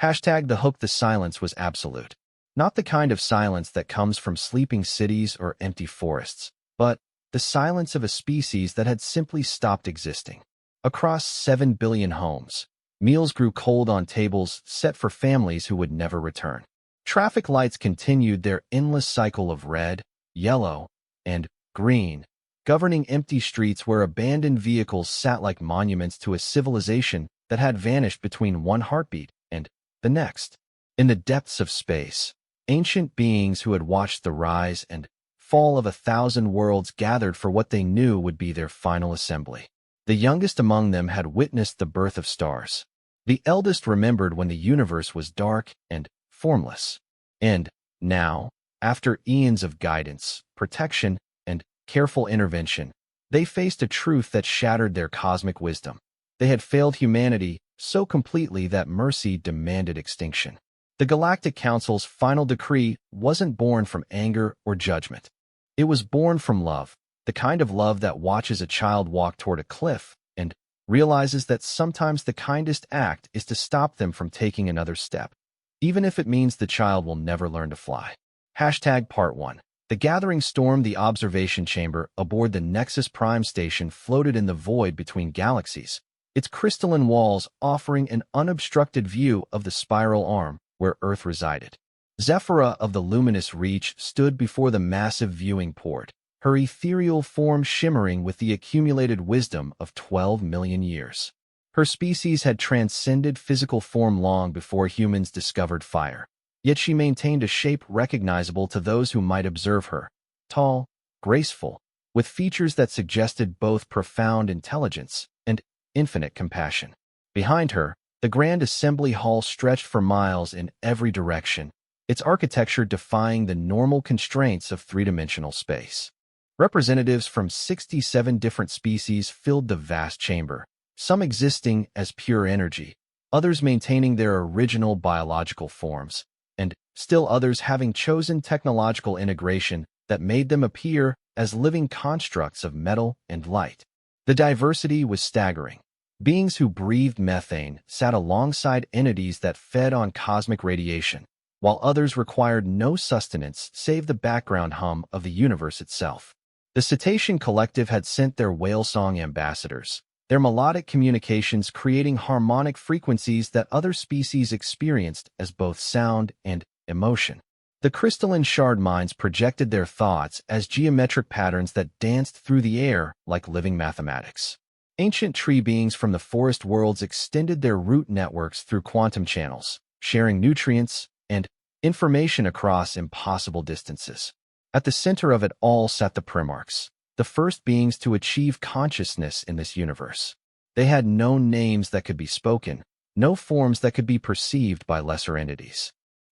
The hook. The silence was absolute. Not the kind of silence that comes from sleeping cities or empty forests, but the silence of a species that had simply stopped existing. Across 7 billion homes, meals grew cold on tables set for families who would never return. Traffic lights continued their endless cycle of red, yellow, and green, governing empty streets where abandoned vehicles sat like monuments to a civilization that had vanished between one heartbeat and the next. In the depths of space, ancient beings who had watched the rise and fall of 1,000 worlds gathered for what they knew would be their final assembly. The youngest among them had witnessed the birth of stars. The eldest remembered when the universe was dark and formless. And now, after eons of guidance, protection, and careful intervention, they faced a truth that shattered their cosmic wisdom. They had failed humanity so completely that mercy demanded extinction. The Galactic Council's final decree wasn't born from anger or judgment. It was born from love, the kind of love that watches a child walk toward a cliff and realizes that sometimes the kindest act is to stop them from taking another step, even if it means the child will never learn to fly. Part 1. The gathering storm. The observation chamber aboard the Nexus Prime station floated in the void between galaxies, its crystalline walls offering an unobstructed view of the spiral arm where Earth resided. Zephyra of the Luminous Reach stood before the massive viewing port, her ethereal form shimmering with the accumulated wisdom of 12 million years. Her species had transcended physical form long before humans discovered fire, yet she maintained a shape recognizable to those who might observe her, tall, graceful, with features that suggested both profound intelligence and infinite compassion. Behind her, the Grand Assembly Hall stretched for miles in every direction, its architecture defying the normal constraints of three-dimensional space. Representatives from 67 different species filled the vast chamber, some existing as pure energy, others maintaining their original biological forms, and still others having chosen technological integration that made them appear as living constructs of metal and light. The diversity was staggering. Beings who breathed methane sat alongside entities that fed on cosmic radiation, while others required no sustenance save the background hum of the universe itself. The Cetacean Collective had sent their whale-song ambassadors, their melodic communications creating harmonic frequencies that other species experienced as both sound and emotion. The crystalline shard mines projected their thoughts as geometric patterns that danced through the air like living mathematics. Ancient tree beings from the forest worlds extended their root networks through quantum channels, sharing nutrients and information across impossible distances. At the center of it all sat the Primarchs, the first beings to achieve consciousness in this universe. They had no names that could be spoken, no forms that could be perceived by lesser entities.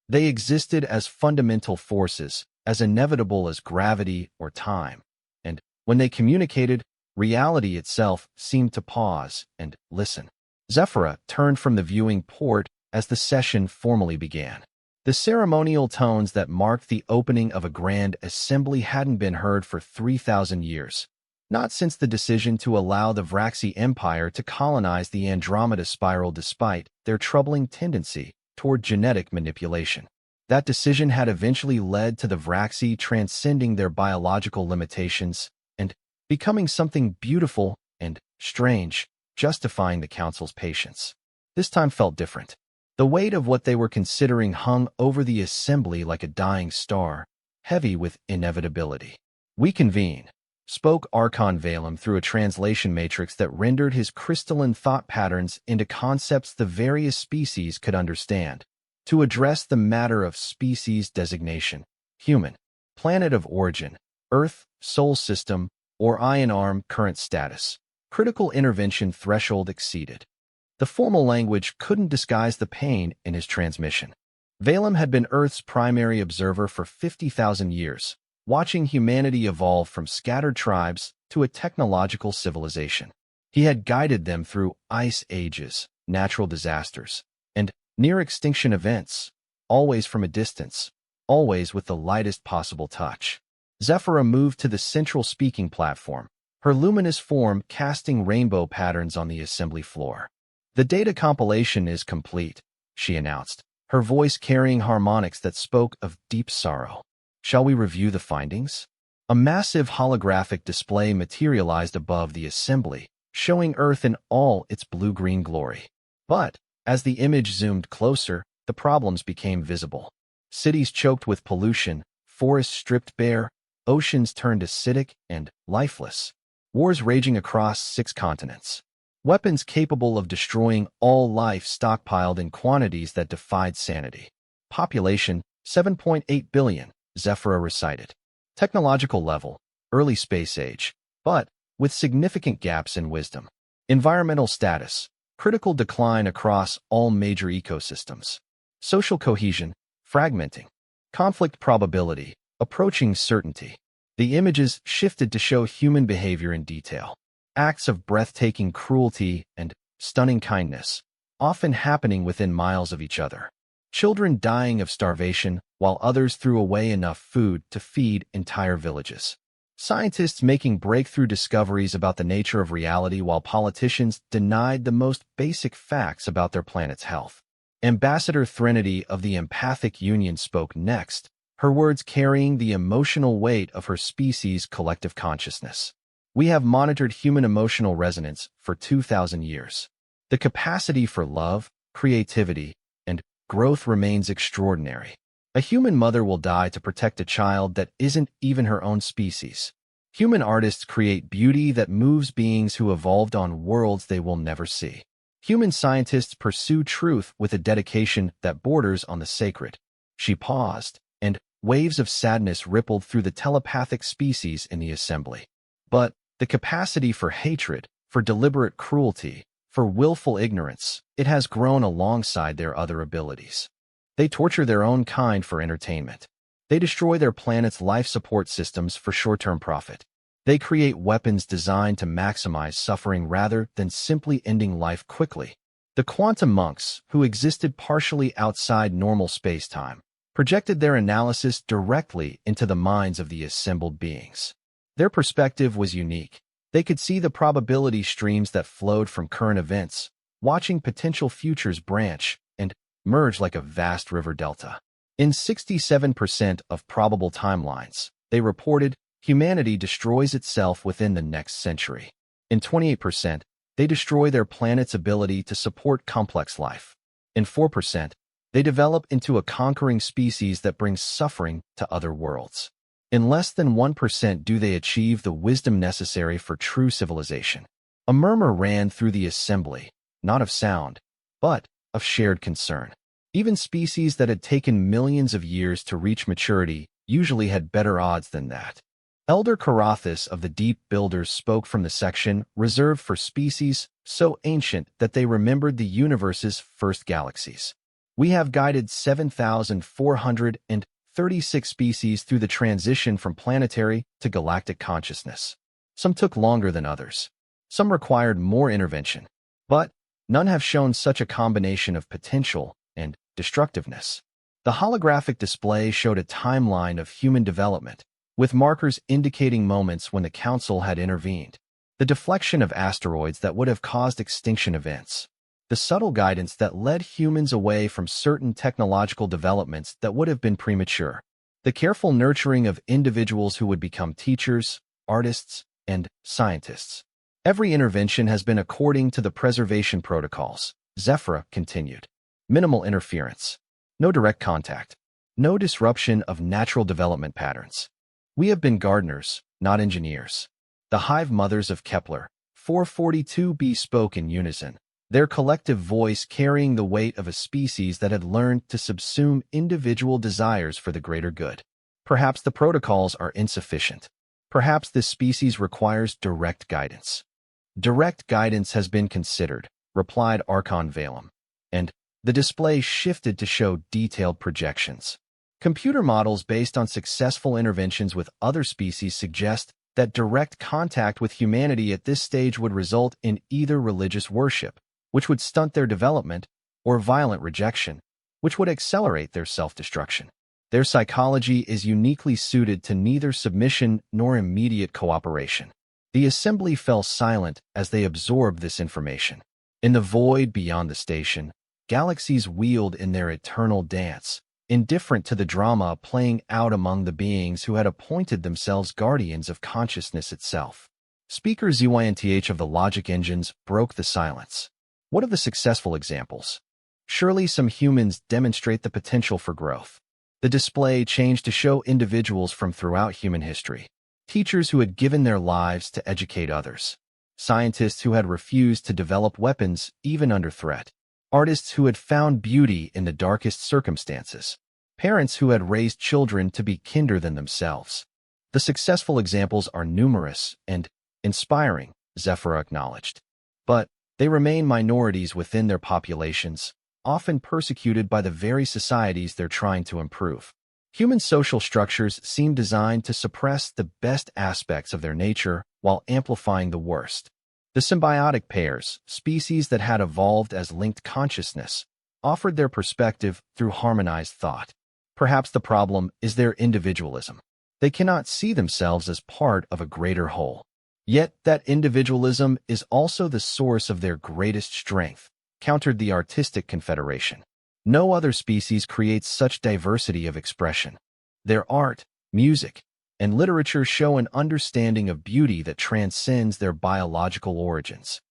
They existed as fundamental forces, as inevitable as gravity or time, and when they communicated, reality itself seemed to pause and listen. Zephyra turned from the viewing port as the session formally began. The ceremonial tones that marked the opening of a grand assembly hadn't been heard for 3,000 years, not since the decision to allow the Vraxi Empire to colonize the Andromeda Spiral despite their troubling tendency toward genetic manipulation. That decision had eventually led to the Vraxi transcending their biological limitations and becoming something beautiful and strange, justifying the Council's patience. This time felt different. The weight of what they were considering hung over the assembly like a dying star, heavy with inevitability. "We convene," spoke Archon Valem through a translation matrix that rendered his crystalline thought patterns into concepts the various species could understand, "to address the matter of species designation, human, planet of origin, Earth, Sol system, or Ion Arm current status, critical intervention threshold exceeded." The formal language couldn't disguise the pain in his transmission. Valem had been Earth's primary observer for 50,000 years, watching humanity evolve from scattered tribes to a technological civilization. He had guided them through ice ages, natural disasters, and near-extinction events, always from a distance, always with the lightest possible touch. Zephyra moved to the central speaking platform, her luminous form casting rainbow patterns on the assembly floor. "The data compilation is complete," she announced, her voice carrying harmonics that spoke of deep sorrow. Shall we review the findings? A massive holographic display materialized above the assembly, showing Earth in all its blue-green glory. But, as the image zoomed closer, the problems became visible. Cities choked with pollution, forests stripped bare, oceans turned acidic and lifeless. Wars raging across 6 continents. Weapons capable of destroying all life stockpiled in quantities that defied sanity. Population, 7.8 billion, Zephyra recited. Technological level, early space age, but with significant gaps in wisdom. Environmental status, critical decline across all major ecosystems. Social cohesion, fragmenting. Conflict probability, approaching certainty. The images shifted to show human behavior in detail. Acts of breathtaking cruelty and stunning kindness, often happening within miles of each other. Children dying of starvation, while others threw away enough food to feed entire villages. Scientists making breakthrough discoveries about the nature of reality while politicians denied the most basic facts about their planet's health. Ambassador Threnody of the Empathic Union spoke next, her words carrying the emotional weight of her species' collective consciousness. We have monitored human emotional resonance for 2,000 years. The capacity for love, creativity, and growth remains extraordinary. A human mother will die to protect a child that isn't even her own species. Human artists create beauty that moves beings who evolved on worlds they will never see. Human scientists pursue truth with a dedication that borders on the sacred. She paused, and waves of sadness rippled through the telepathic species in the assembly. But the capacity for hatred, for deliberate cruelty, for willful ignorance, it has grown alongside their other abilities. They torture their own kind for entertainment. They destroy their planet's life support systems for short-term profit. They create weapons designed to maximize suffering rather than simply ending life quickly. The quantum monks, who existed partially outside normal space-time, projected their analysis directly into the minds of the assembled beings. Their perspective was unique. They could see the probability streams that flowed from current events, watching potential futures branch and merge like a vast river delta. In 67% of probable timelines, they reported, humanity destroys itself within the next century. In 28%, they destroy their planet's ability to support complex life. In 4%, they develop into a conquering species that brings suffering to other worlds. In less than 1% do they achieve the wisdom necessary for true civilization. A murmur ran through the assembly, not of sound, but of shared concern. Even species that had taken millions of years to reach maturity usually had better odds than that. Elder Karathis of the Deep Builders spoke from the section reserved for species so ancient that they remembered the universe's first galaxies. We have guided 7,436 species through the transition from planetary to galactic consciousness. Some took longer than others. Some required more intervention. But none have shown such a combination of potential and destructiveness. The holographic display showed a timeline of human development, with markers indicating moments when the Council had intervened. The deflection of asteroids that would have caused extinction events. The subtle guidance that led humans away from certain technological developments that would have been premature. The careful nurturing of individuals who would become teachers, artists, and scientists. Every intervention has been according to the preservation protocols, Zephyra continued. Minimal interference. No direct contact. No disruption of natural development patterns. We have been gardeners, not engineers. The hive mothers of Kepler, 442b spoke in unison, their collective voice carrying the weight of a species that had learned to subsume individual desires for the greater good. Perhaps the protocols are insufficient. Perhaps this species requires direct guidance. Direct guidance has been considered, replied Archon Valem, and the display shifted to show detailed projections. Computer models based on successful interventions with other species suggest that direct contact with humanity at this stage would result in either religious worship, which would stunt their development, or violent rejection, which would accelerate their self-destruction. Their psychology is uniquely suited to neither submission nor immediate cooperation. The assembly fell silent as they absorbed this information. In the void beyond the station, galaxies wheeled in their eternal dance, indifferent to the drama playing out among the beings who had appointed themselves guardians of consciousness itself. Speaker ZYNTH of the logic engines broke the silence. What of the successful examples? Surely some humans demonstrate the potential for growth. The display changed to show individuals from throughout human history. Teachers who had given their lives to educate others. Scientists who had refused to develop weapons even under threat. Artists who had found beauty in the darkest circumstances. Parents who had raised children to be kinder than themselves. The successful examples are numerous and inspiring, Zephyra acknowledged. But they remain minorities within their populations, often persecuted by the very societies they're trying to improve. Human social structures seem designed to suppress the best aspects of their nature while amplifying the worst. The symbiotic pairs, species that had evolved as linked consciousness, offered their perspective through harmonized thought. Perhaps the problem is their individualism. They cannot see themselves as part of a greater whole. Yet that individualism is also the source of their greatest strength, countered the Artistic Confederation. No other species creates such diversity of expression. Their art, music, and literature show an understanding of beauty that transcends their biological origins.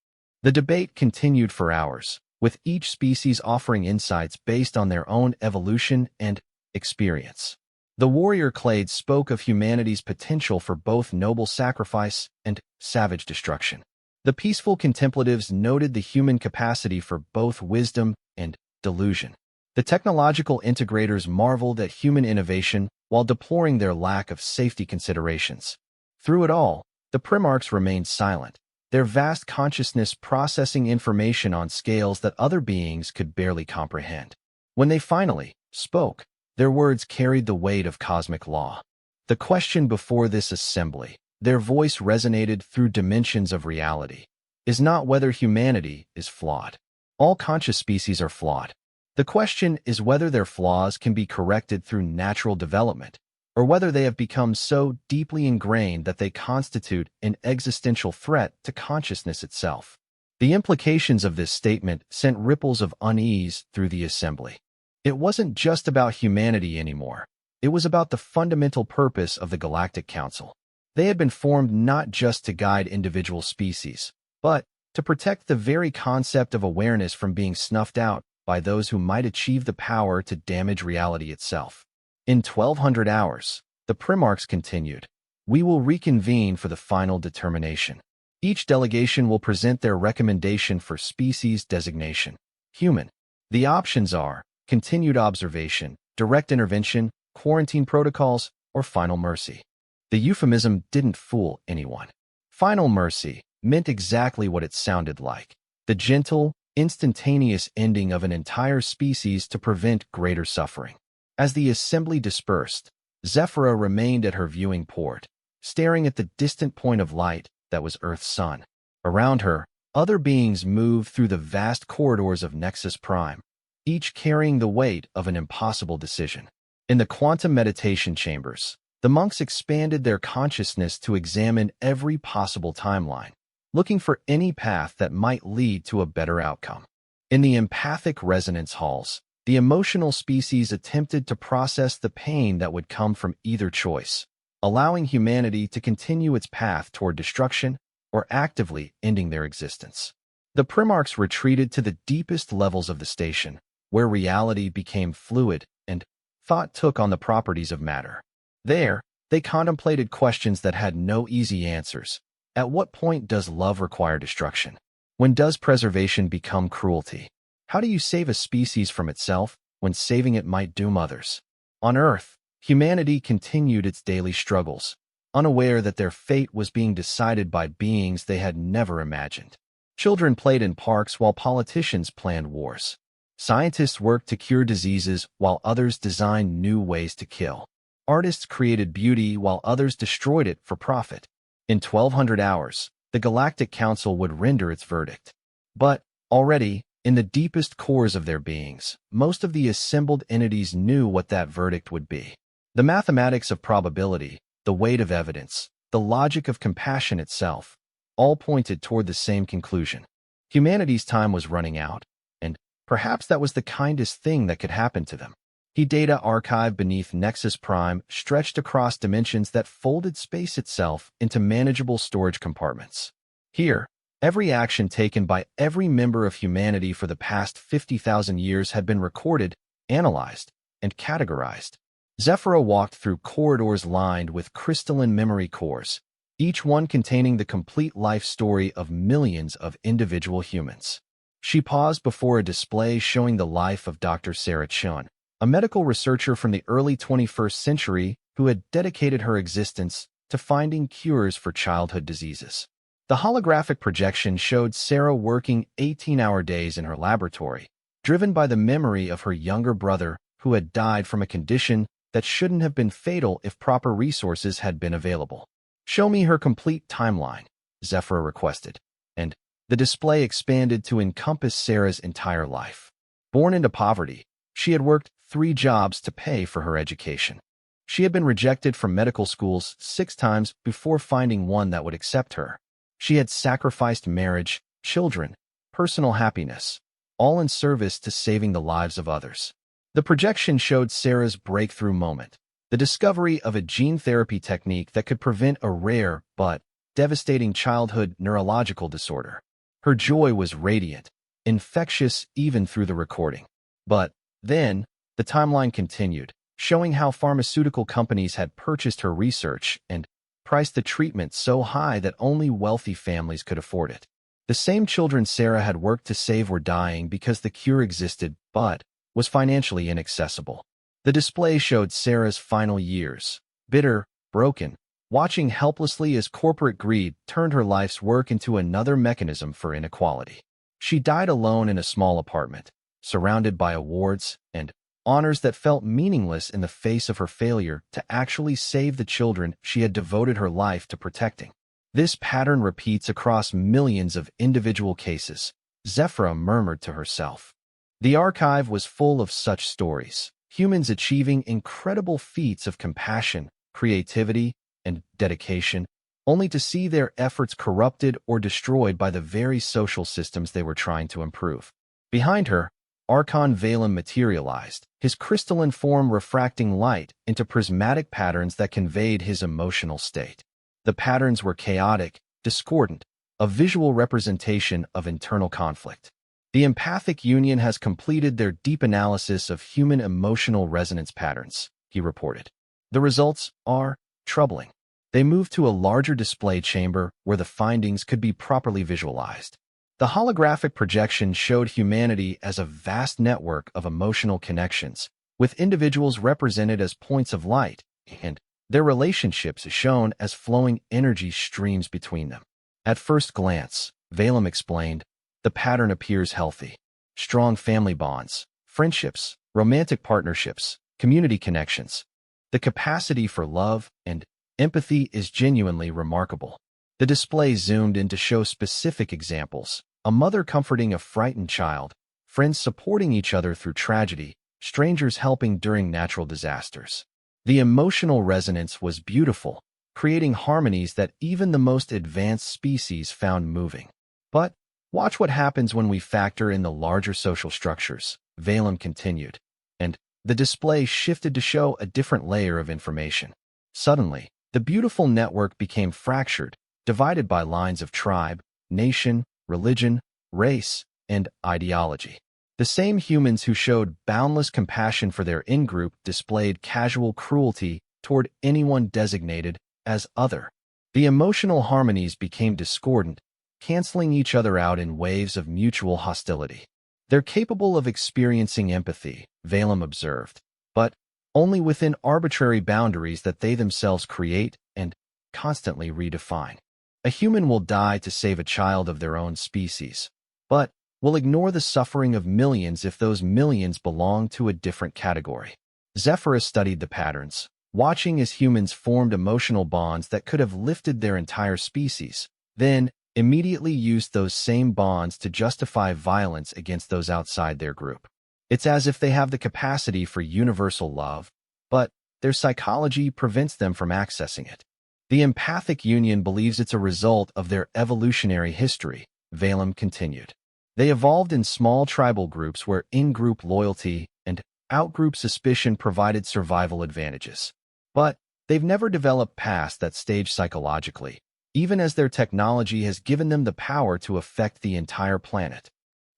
The debate continued for hours, with each species offering insights based on their own evolution and experience. The warrior clade spoke of humanity's potential for both noble sacrifice and savage destruction. The peaceful contemplatives noted the human capacity for both wisdom and delusion. The technological integrators marveled at human innovation while deploring their lack of safety considerations. Through it all, the Primarchs remained silent, their vast consciousness processing information on scales that other beings could barely comprehend. When they finally spoke, their words carried the weight of cosmic law. The question before this assembly, their voice resonated through dimensions of reality, is not whether humanity is flawed. All conscious species are flawed. The question is whether their flaws can be corrected through natural development, or whether they have become so deeply ingrained that they constitute an existential threat to consciousness itself. The implications of this statement sent ripples of unease through the assembly. It wasn't just about humanity anymore. It was about the fundamental purpose of the Galactic Council. They had been formed not just to guide individual species, but to protect the very concept of awareness from being snuffed out by those who might achieve the power to damage reality itself. In 1200 hours, the Primarchs continued. We will reconvene for the final determination. Each delegation will present their recommendation for species designation. Human. The options are continued observation, direct intervention, quarantine protocols, or final mercy. The euphemism didn't fool anyone. Final mercy meant exactly what it sounded like. The gentle, instantaneous ending of an entire species to prevent greater suffering. As the assembly dispersed, Zephyra remained at her viewing port, staring at the distant point of light that was Earth's sun. Around her, other beings moved through the vast corridors of Nexus Prime, each carrying the weight of an impossible decision. In the quantum meditation chambers, the monks expanded their consciousness to examine every possible timeline, looking for any path that might lead to a better outcome. In the empathic resonance halls, the emotional species attempted to process the pain that would come from either choice, allowing humanity to continue its path toward destruction or actively ending their existence. The Primarchs retreated to the deepest levels of the station, where reality became fluid and thought took on the properties of matter. There, they contemplated questions that had no easy answers. At what point does love require destruction? When does preservation become cruelty? How do you save a species from itself when saving it might doom others? On Earth, humanity continued its daily struggles, unaware that their fate was being decided by beings they had never imagined. Children played in parks while politicians planned wars. Scientists worked to cure diseases while others designed new ways to kill. Artists created beauty while others destroyed it for profit. In 1200 hours, the Galactic Council would render its verdict. But, already, in the deepest cores of their beings, most of the assembled entities knew what that verdict would be. The mathematics of probability, the weight of evidence, the logic of compassion itself, all pointed toward the same conclusion. Humanity's time was running out, and Perhaps that was the kindest thing that could happen to them. He data archive beneath Nexus Prime stretched across dimensions that folded space itself into manageable storage compartments. Here, every action taken by every member of humanity for the past 50,000 years had been recorded, analyzed, and categorized. Zephyra walked through corridors lined with crystalline memory cores, each one containing the complete life story of millions of individual humans. She paused before a display showing the life of Dr. Sarah Chun, a medical researcher from the early 21st century who had dedicated her existence to finding cures for childhood diseases. The holographic projection showed Sarah working 18-hour days in her laboratory, driven by the memory of her younger brother who had died from a condition that shouldn't have been fatal if proper resources had been available. "Show me her complete timeline," Zephyra requested, and the display expanded to encompass Sarah's entire life. Born into poverty, she had worked 3 jobs to pay for her education. She had been rejected from medical schools 6 times before finding one that would accept her. She had sacrificed marriage, children, personal happiness, all in service to saving the lives of others. The projection showed Sarah's breakthrough moment, the discovery of a gene therapy technique that could prevent a rare but devastating childhood neurological disorder. Her joy was radiant, infectious even through the recording. But then, the timeline continued, showing how pharmaceutical companies had purchased her research and priced the treatment so high that only wealthy families could afford it. The same children Sarah had worked to save were dying because the cure existed but was financially inaccessible. The display showed Sarah's final years, bitter, broken, watching helplessly as corporate greed turned her life's work into another mechanism for inequality. She died alone in a small apartment, surrounded by awards and honors that felt meaningless in the face of her failure to actually save the children she had devoted her life to protecting. This pattern repeats across millions of individual cases, Zephyra murmured to herself. The archive was full of such stories, humans achieving incredible feats of compassion, creativity, and dedication, only to see their efforts corrupted or destroyed by the very social systems they were trying to improve. Behind her, Archon Valem materialized, his crystalline form refracting light into prismatic patterns that conveyed his emotional state. The patterns were chaotic, discordant, a visual representation of internal conflict. The empathic union has completed their deep analysis of human emotional resonance patterns, he reported. The results are troubling. They moved to a larger display chamber where the findings could be properly visualized. The holographic projection showed humanity as a vast network of emotional connections, with individuals represented as points of light, and their relationships shown as flowing energy streams between them. At first glance, Valem explained, the pattern appears healthy. Strong family bonds, friendships, romantic partnerships, community connections. The capacity for love and empathy is genuinely remarkable. The display zoomed in to show specific examples, a mother comforting a frightened child, friends supporting each other through tragedy, strangers helping during natural disasters. The emotional resonance was beautiful, creating harmonies that even the most advanced species found moving. But watch what happens when we factor in the larger social structures, Valem continued, and the display shifted to show a different layer of information. Suddenly, the beautiful network became fractured, divided by lines of tribe, nation, religion, race, and ideology. The same humans who showed boundless compassion for their in-group displayed casual cruelty toward anyone designated as other. The emotional harmonies became discordant, canceling each other out in waves of mutual hostility. They're capable of experiencing empathy, Valem observed, but only within arbitrary boundaries that they themselves create and constantly redefine. A human will die to save a child of their own species, but will ignore the suffering of millions if those millions belong to a different category. Zephyra studied the patterns, watching as humans formed emotional bonds that could have lifted their entire species, then immediately used those same bonds to justify violence against those outside their group. It's as if they have the capacity for universal love, but their psychology prevents them from accessing it. The empathic union believes it's a result of their evolutionary history, Valem continued. They evolved in small tribal groups where in-group loyalty and out-group suspicion provided survival advantages. But they've never developed past that stage psychologically, even as their technology has given them the power to affect the entire planet.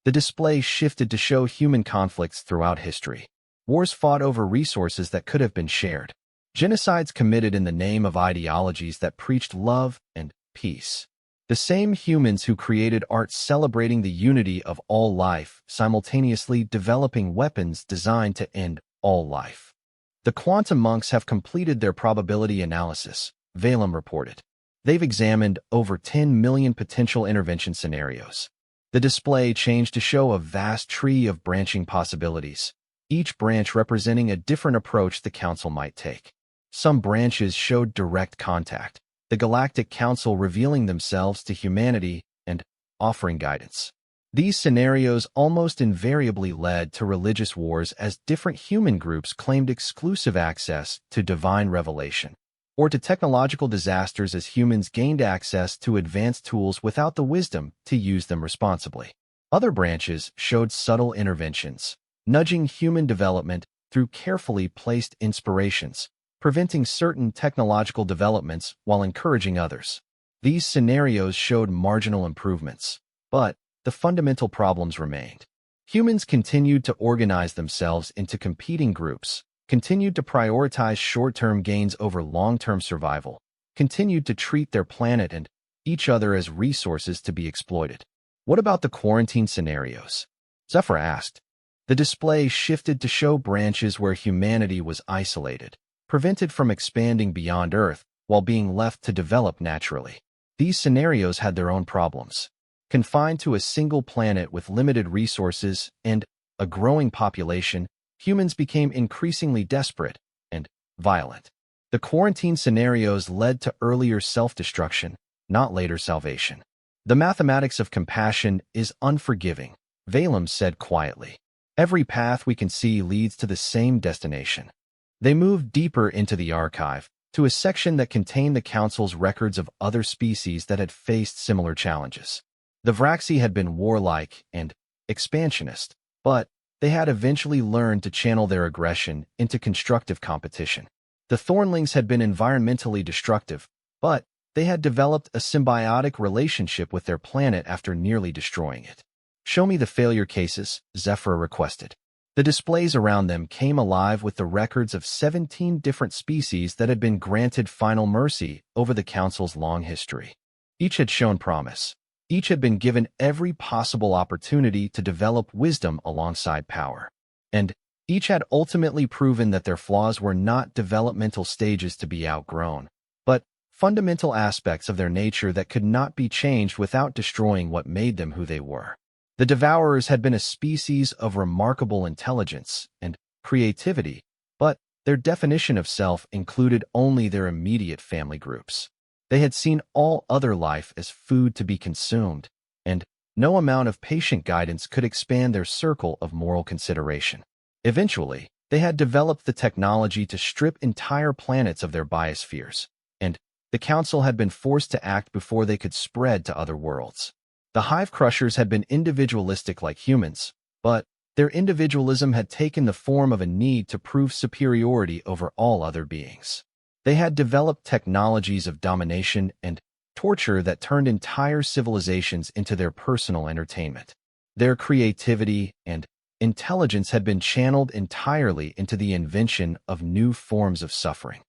The display shifted to show human conflicts throughout history. Wars fought over resources that could have been shared. Genocides committed in the name of ideologies that preached love and peace. The same humans who created art celebrating the unity of all life, simultaneously developing weapons designed to end all life. The quantum monks have completed their probability analysis, Valem reported. They've examined over 10 million potential intervention scenarios. The display changed to show a vast tree of branching possibilities, each branch representing a different approach the Council might take. Some branches showed direct contact, the Galactic Council revealing themselves to humanity and offering guidance. These scenarios almost invariably led to religious wars as different human groups claimed exclusive access to divine revelation, or to technological disasters as humans gained access to advanced tools without the wisdom to use them responsibly. Other branches showed subtle interventions, nudging human development through carefully placed inspirations, preventing certain technological developments while encouraging others. These scenarios showed marginal improvements, but the fundamental problems remained. Humans continued to organize themselves into competing groups, continued to prioritize short-term gains over long-term survival, continued to treat their planet and each other as resources to be exploited. What about the quarantine scenarios? Zephyr asked. The display shifted to show branches where humanity was isolated, prevented from expanding beyond Earth while being left to develop naturally. These scenarios had their own problems. Confined to a single planet with limited resources and a growing population, humans became increasingly desperate and violent. The quarantine scenarios led to earlier self-destruction, not later salvation. The mathematics of compassion is unforgiving, Valem said quietly. Every path we can see leads to the same destination. They moved deeper into the archive, to a section that contained the Council's records of other species that had faced similar challenges. The Vraxi had been warlike and expansionist, but they had eventually learned to channel their aggression into constructive competition. The Thornlings had been environmentally destructive, but they had developed a symbiotic relationship with their planet after nearly destroying it. Show me the failure cases, Zephyr requested. The displays around them came alive with the records of 17 different species that had been granted final mercy over the Council's long history. Each had shown promise. Each had been given every possible opportunity to develop wisdom alongside power. And each had ultimately proven that their flaws were not developmental stages to be outgrown, but fundamental aspects of their nature that could not be changed without destroying what made them who they were. The Devourers had been a species of remarkable intelligence and creativity, but their definition of self included only their immediate family groups. They had seen all other life as food to be consumed, and no amount of patient guidance could expand their circle of moral consideration. Eventually, they had developed the technology to strip entire planets of their biospheres, and the Council had been forced to act before they could spread to other worlds. The Hive Crushers had been individualistic like humans, but their individualism had taken the form of a need to prove superiority over all other beings. They had developed technologies of domination and torture that turned entire civilizations into their personal entertainment. Their creativity and intelligence had been channeled entirely into the invention of new forms of suffering.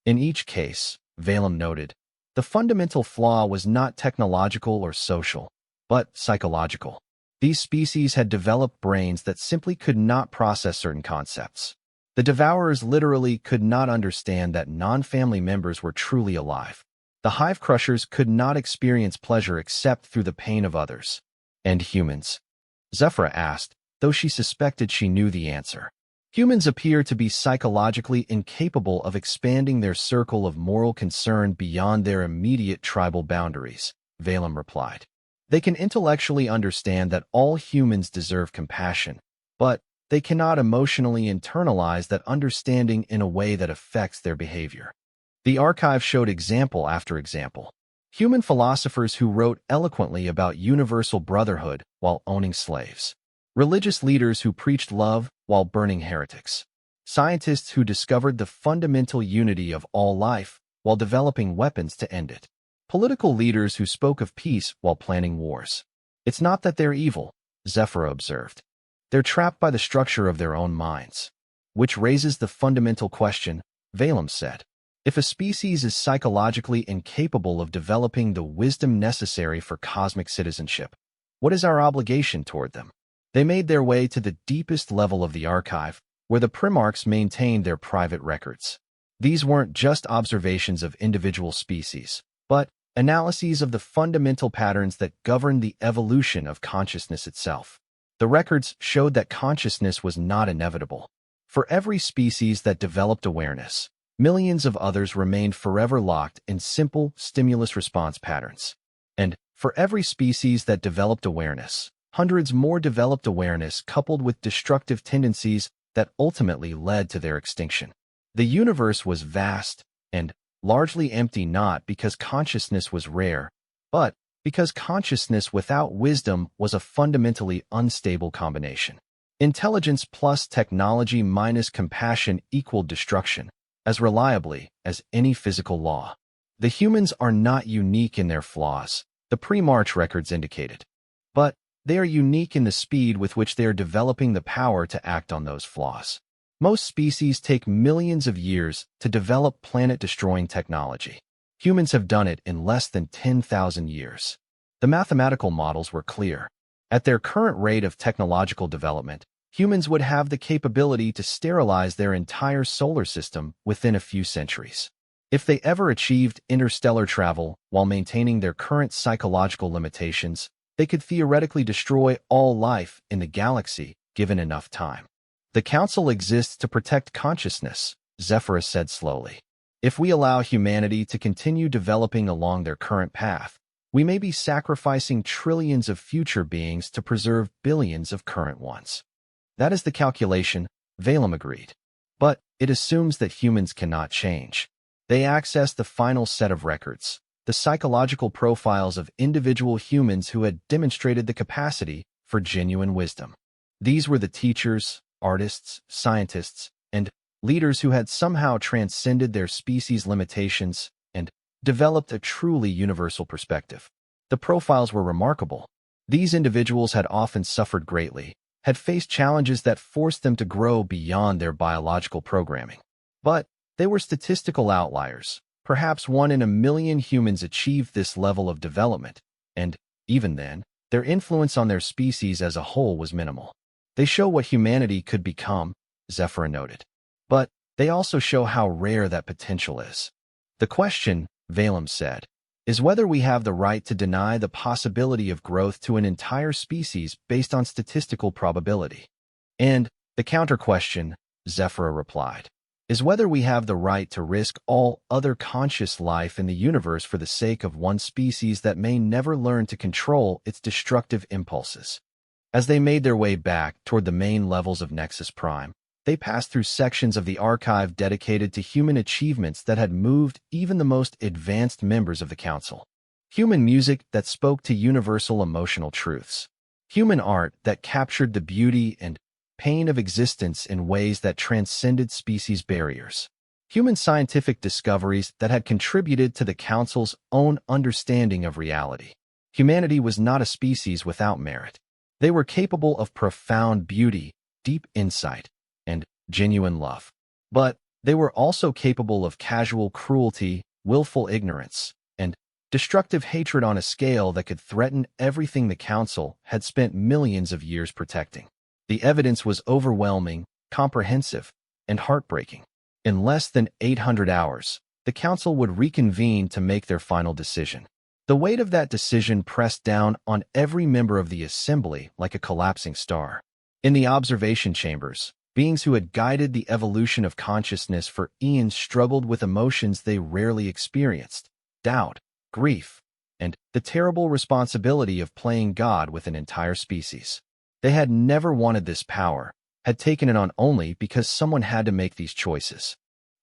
In each case, Valem noted, the fundamental flaw was not technological or social, but psychological. These species had developed brains that simply could not process certain concepts. The Devourers literally could not understand that non-family members were truly alive. The Hive Crushers could not experience pleasure except through the pain of others. And humans? Zephyra asked, though she suspected she knew the answer. Humans appear to be psychologically incapable of expanding their circle of moral concern beyond their immediate tribal boundaries, Valem replied. They can intellectually understand that all humans deserve compassion, but they cannot emotionally internalize that understanding in a way that affects their behavior. The archive showed example after example. Human philosophers who wrote eloquently about universal brotherhood while owning slaves. Religious leaders who preached love while burning heretics. Scientists who discovered the fundamental unity of all life while developing weapons to end it. Political leaders who spoke of peace while planning wars. It's not that they're evil, Zephyr observed. They're trapped by the structure of their own minds. Which raises the fundamental question, Valem said. If a species is psychologically incapable of developing the wisdom necessary for cosmic citizenship, what is our obligation toward them? They made their way to the deepest level of the archive, where the Primarchs maintained their private records. These weren't just observations of individual species, but analyses of the fundamental patterns that govern the evolution of consciousness itself. The records showed that consciousness was not inevitable. For every species that developed awareness, millions of others remained forever locked in simple stimulus-response patterns. And for every species that developed awareness, hundreds more developed awareness coupled with destructive tendencies that ultimately led to their extinction. The universe was vast and largely empty not because consciousness was rare, but because consciousness without wisdom was a fundamentally unstable combination. Intelligence plus technology minus compassion equaled destruction, as reliably as any physical law. The humans are not unique in their flaws, the pre-March records indicated. But they are unique in the speed with which they are developing the power to act on those flaws. Most species take millions of years to develop planet-destroying technology. Humans have done it in less than 10,000 years. The mathematical models were clear. At their current rate of technological development, humans would have the capability to sterilize their entire solar system within a few centuries. If they ever achieved interstellar travel while maintaining their current psychological limitations, they could theoretically destroy all life in the galaxy given enough time. The Council exists to protect consciousness, Zephyrus said slowly. If we allow humanity to continue developing along their current path, we may be sacrificing trillions of future beings to preserve billions of current ones. That is the calculation, Valem agreed. But it assumes that humans cannot change. They access the final set of records, the psychological profiles of individual humans who had demonstrated the capacity for genuine wisdom. These were the teachers, artists, scientists, and leaders who had somehow transcended their species' limitations and developed a truly universal perspective. The profiles were remarkable. These individuals had often suffered greatly, had faced challenges that forced them to grow beyond their biological programming. But they were statistical outliers. Perhaps 1 in a million humans achieved this level of development, and, even then, their influence on their species as a whole was minimal. They show what humanity could become, Zephyr noted. But they also show how rare that potential is. The question, Valem said, is whether we have the right to deny the possibility of growth to an entire species based on statistical probability. And the counter-question, Zephyr replied, is whether we have the right to risk all other conscious life in the universe for the sake of one species that may never learn to control its destructive impulses. As they made their way back toward the main levels of Nexus Prime, they passed through sections of the archive dedicated to human achievements that had moved even the most advanced members of the Council. Human music that spoke to universal emotional truths. Human art that captured the beauty and pain of existence in ways that transcended species barriers. Human scientific discoveries that had contributed to the Council's own understanding of reality. Humanity was not a species without merit. They were capable of profound beauty, deep insight, and genuine love. But they were also capable of casual cruelty, willful ignorance, and destructive hatred on a scale that could threaten everything the Council had spent millions of years protecting. The evidence was overwhelming, comprehensive, and heartbreaking. In less than 800 hours, the Council would reconvene to make their final decision. The weight of that decision pressed down on every member of the Assembly like a collapsing star. In the observation chambers, beings who had guided the evolution of consciousness for eons struggled with emotions they rarely experienced: doubt, grief, and the terrible responsibility of playing God with an entire species. They had never wanted this power, had taken it on only because someone had to make these choices.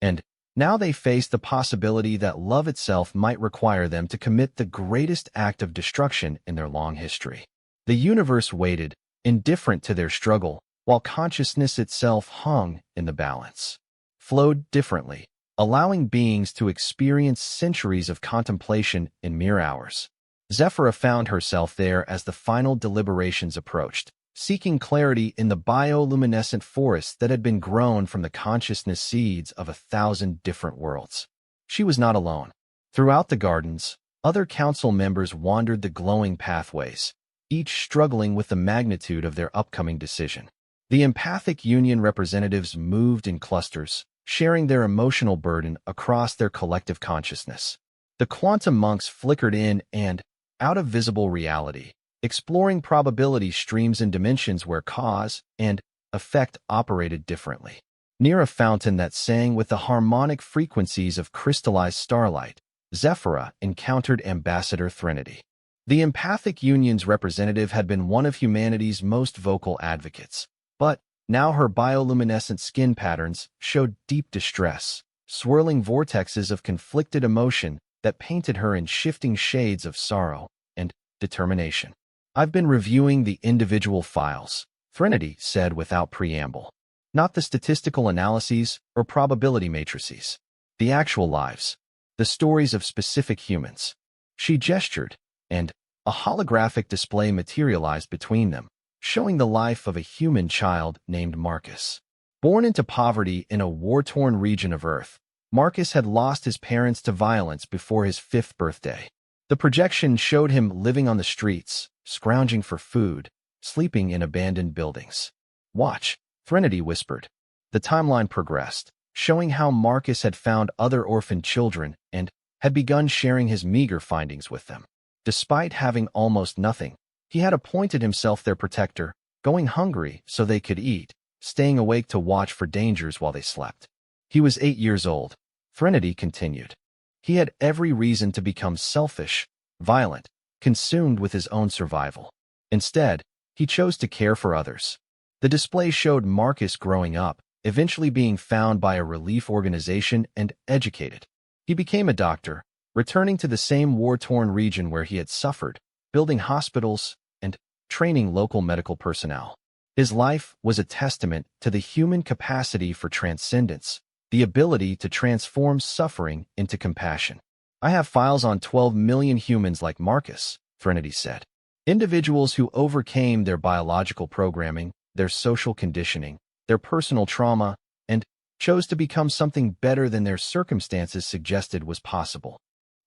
And Now they faced the possibility that love itself might require them to commit the greatest act of destruction in their long history. The universe waited, indifferent to their struggle, while consciousness itself hung in the balance. Flowed differently, allowing beings to experience centuries of contemplation in mere hours. Zephyra found herself there as the final deliberations approached, seeking clarity in the bioluminescent forest that had been grown from the consciousness seeds of 1,000 different worlds. She was not alone. Throughout the gardens, other council members wandered the glowing pathways, each struggling with the magnitude of their upcoming decision. The empathic union representatives moved in clusters, sharing their emotional burden across their collective consciousness. The quantum monks flickered in and out of visible reality, exploring probability streams in dimensions where cause and effect operated differently. Near a fountain that sang with the harmonic frequencies of crystallized starlight, Zephyra encountered Ambassador Threnody. The empathic union's representative had been one of humanity's most vocal advocates, but now her bioluminescent skin patterns showed deep distress, swirling vortexes of conflicted emotion that painted her in shifting shades of sorrow and determination. "I've been reviewing the individual files," Threnody said without preamble. "Not the statistical analyses or probability matrices. The actual lives. The stories of specific humans." She gestured, and a holographic display materialized between them, showing the life of a human child named Marcus. Born into poverty in a war-torn region of Earth, Marcus had lost his parents to violence before his 5th birthday. The projection showed him living on the streets, scrounging for food, sleeping in abandoned buildings. "Watch," Threnody whispered. The timeline progressed, showing how Marcus had found other orphaned children and had begun sharing his meager findings with them. Despite having almost nothing, he had appointed himself their protector, going hungry so they could eat, staying awake to watch for dangers while they slept. He was 8 years old, Threnody continued. He had every reason to become selfish, violent, consumed with his own survival. Instead, he chose to care for others. The display showed Marcus growing up, eventually being found by a relief organization and educated. He became a doctor, returning to the same war-torn region where he had suffered, building hospitals and training local medical personnel. His life was a testament to the human capacity for transcendence, the ability to transform suffering into compassion. "I have files on 12 million humans like Marcus," Threnody said. Individuals who overcame their biological programming, their social conditioning, their personal trauma, and chose to become something better than their circumstances suggested was possible.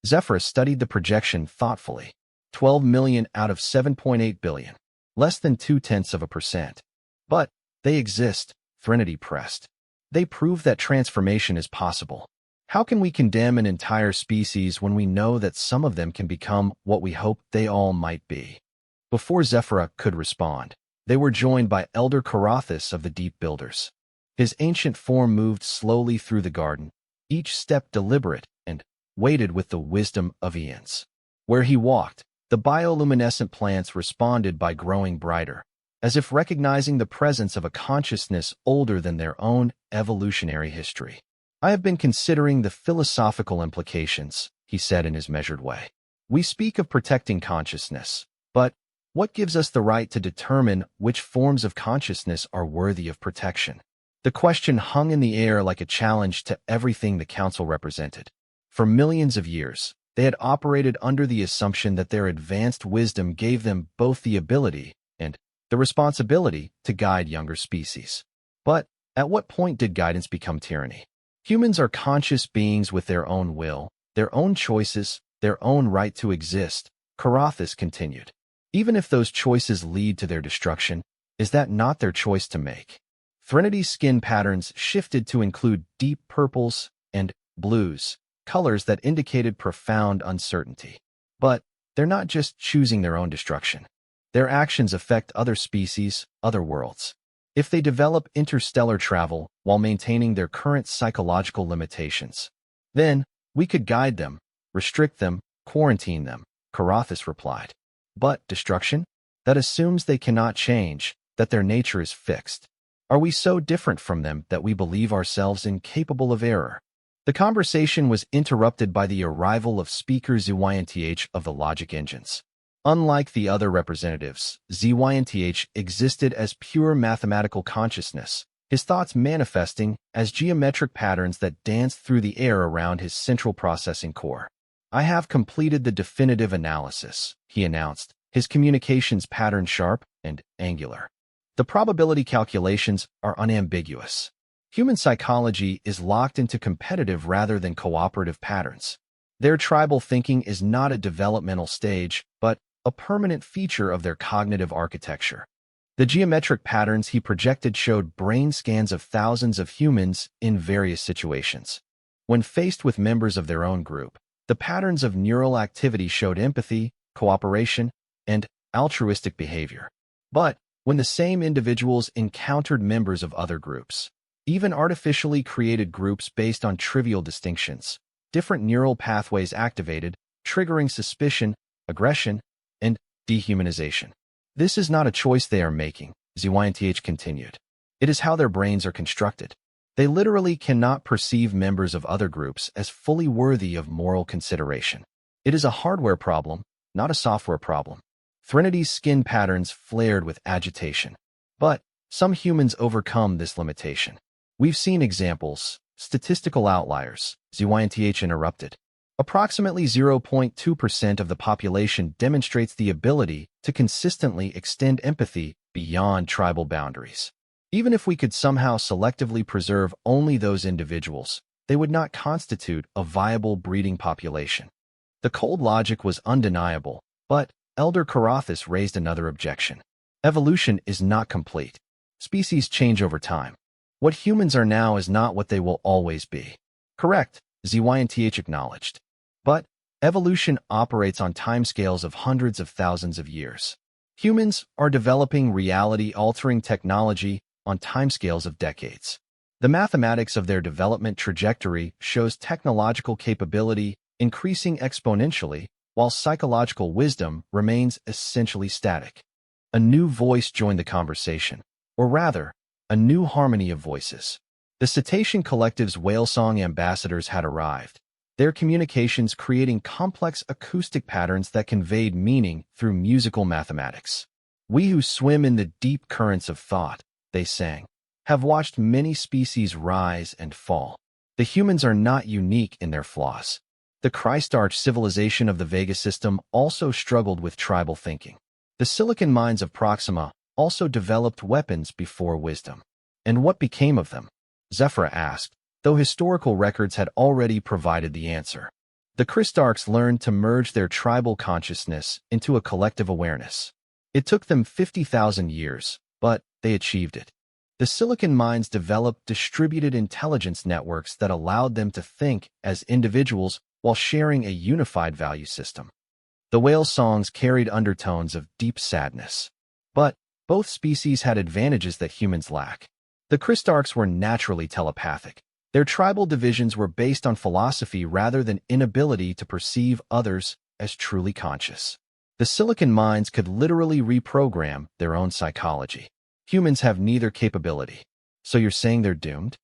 Zephyra studied the projection thoughtfully. 12 million out of 7.8 billion. Less than 0.2%. But they exist, Threnody pressed. They prove that transformation is possible. How can we condemn an entire species when we know that some of them can become what we hope they all might be? Before Zephyra could respond, they were joined by Elder Karathis of the Deep Builders. His ancient form moved slowly through the garden, each step deliberate and weighted with the wisdom of eons. Where he walked, the bioluminescent plants responded by growing brighter, as if recognizing the presence of a consciousness older than their own evolutionary history. "I have been considering the philosophical implications," he said in his measured way. "We speak of protecting consciousness, but what gives us the right to determine which forms of consciousness are worthy of protection?" The question hung in the air like a challenge to everything the council represented. For millions of years, they had operated under the assumption that their advanced wisdom gave them both the ability and the responsibility to guide younger species. But at what point did guidance become tyranny? Humans are conscious beings with their own will, their own choices, their own right to exist, Karathis continued. Even if those choices lead to their destruction, is that not their choice to make? Threnodi's skin patterns shifted to include deep purples and blues, colors that indicated profound uncertainty. But they're not just choosing their own destruction. Their actions affect other species, other worlds. If they develop interstellar travel while maintaining their current psychological limitations, then we could guide them, restrict them, quarantine them, Karathis replied. But destruction? That assumes they cannot change, that their nature is fixed. Are we so different from them that we believe ourselves incapable of error? The conversation was interrupted by the arrival of Speaker ZYNTH of the logic engines. Unlike the other representatives, ZYNTH existed as pure mathematical consciousness, his thoughts manifesting as geometric patterns that danced through the air around his central processing core. "I have completed the definitive analysis," he announced, his communications pattern sharp and angular. "The probability calculations are unambiguous. Human psychology is locked into competitive rather than cooperative patterns. Their tribal thinking is not a developmental stage, but a permanent feature of their cognitive architecture." The geometric patterns he projected showed brain scans of thousands of humans in various situations. When faced with members of their own group, the patterns of neural activity showed empathy, cooperation, and altruistic behavior. But when the same individuals encountered members of other groups, even artificially created groups based on trivial distinctions, different neural pathways activated, triggering suspicion, aggression, and dehumanization. "This is not a choice they are making," ZYNTH continued. "It is how their brains are constructed. They literally cannot perceive members of other groups as fully worthy of moral consideration. It is a hardware problem, not a software problem." Threnodi's skin patterns flared with agitation. "But some humans overcome this limitation. We've seen examples, statistical outliers," ZYNTH interrupted. "Approximately 0.2% of the population demonstrates the ability to consistently extend empathy beyond tribal boundaries. Even if we could somehow selectively preserve only those individuals, they would not constitute a viable breeding population." The cold logic was undeniable, but Elder Karathis raised another objection. "Evolution is not complete. Species change over time. What humans are now is not what they will always be." "Correct," ZYNTH acknowledged. "But evolution operates on timescales of hundreds of thousands of years. Humans are developing reality-altering technology on timescales of decades. The mathematics of their development trajectory shows technological capability increasing exponentially, while psychological wisdom remains essentially static." A new voice joined the conversation, or rather, a new harmony of voices. The Cetacean Collective's whale song ambassadors had arrived, their communications creating complex acoustic patterns that conveyed meaning through musical mathematics. "We who swim in the deep currents of thought," they sang, "have watched many species rise and fall. The humans are not unique in their flaws." The Christarch civilization of the Vega system also struggled with tribal thinking. The silicon mines of Proxima also developed weapons before wisdom. "And what became of them?" Zephyra asked, though historical records had already provided the answer. "The Christarchs learned to merge their tribal consciousness into a collective awareness. It took them 50,000 years, but they achieved it. The silicon mines developed distributed intelligence networks that allowed them to think as individuals while sharing a unified value system." The whale songs carried undertones of deep sadness. But both species had advantages that humans lack. The Christarchs were naturally telepathic. Their tribal divisions were based on philosophy rather than inability to perceive others as truly conscious. The silicon mines could literally reprogram their own psychology. Humans have neither capability. "So you're saying they're doomed?"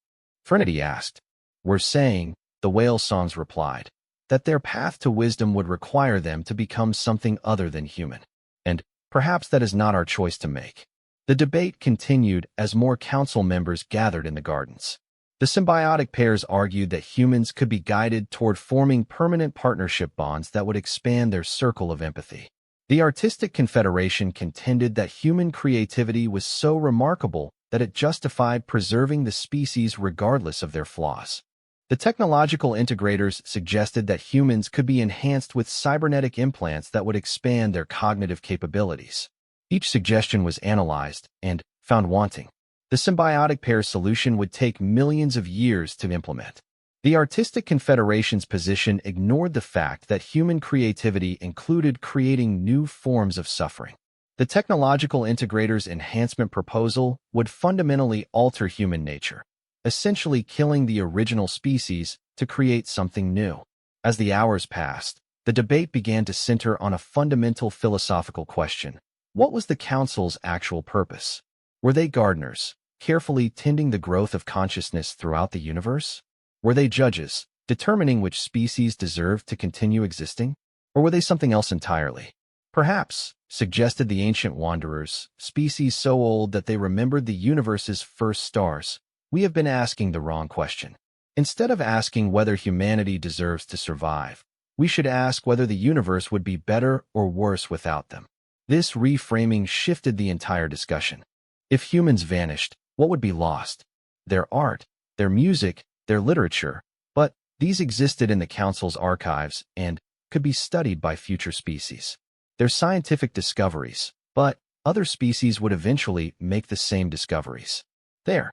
Trinity asked. "We're saying," the whale songs replied, "that their path to wisdom would require them to become something other than human. And perhaps that is not our choice to make." The debate continued as more council members gathered in the gardens. The symbiotic pairs argued that humans could be guided toward forming permanent partnership bonds that would expand their circle of empathy. The Artistic Confederation contended that human creativity was so remarkable that it justified preserving the species regardless of their flaws. The technological integrators suggested that humans could be enhanced with cybernetic implants that would expand their cognitive capabilities. Each suggestion was analyzed and found wanting. The symbiotic pair solution would take millions of years to implement. The Artistic Confederation's position ignored the fact that human creativity included creating new forms of suffering. The technological integrators' enhancement proposal would fundamentally alter human nature, essentially killing the original species to create something new. As the hours passed, the debate began to center on a fundamental philosophical question. What was the Council's actual purpose? Were they gardeners, carefully tending the growth of consciousness throughout the universe? Were they judges, determining which species deserved to continue existing? Or were they something else entirely? Perhaps, suggested the ancient wanderers, species so old that they remembered the universe's first stars. We have been asking the wrong question. Instead of asking whether humanity deserves to survive, we should ask whether the universe would be better or worse without them. This reframing shifted the entire discussion. If humans vanished, what would be lost? Their art, their music, their literature, but these existed in the Council's archives and could be studied by future species. Their scientific discoveries, but other species would eventually make the same discoveries. There,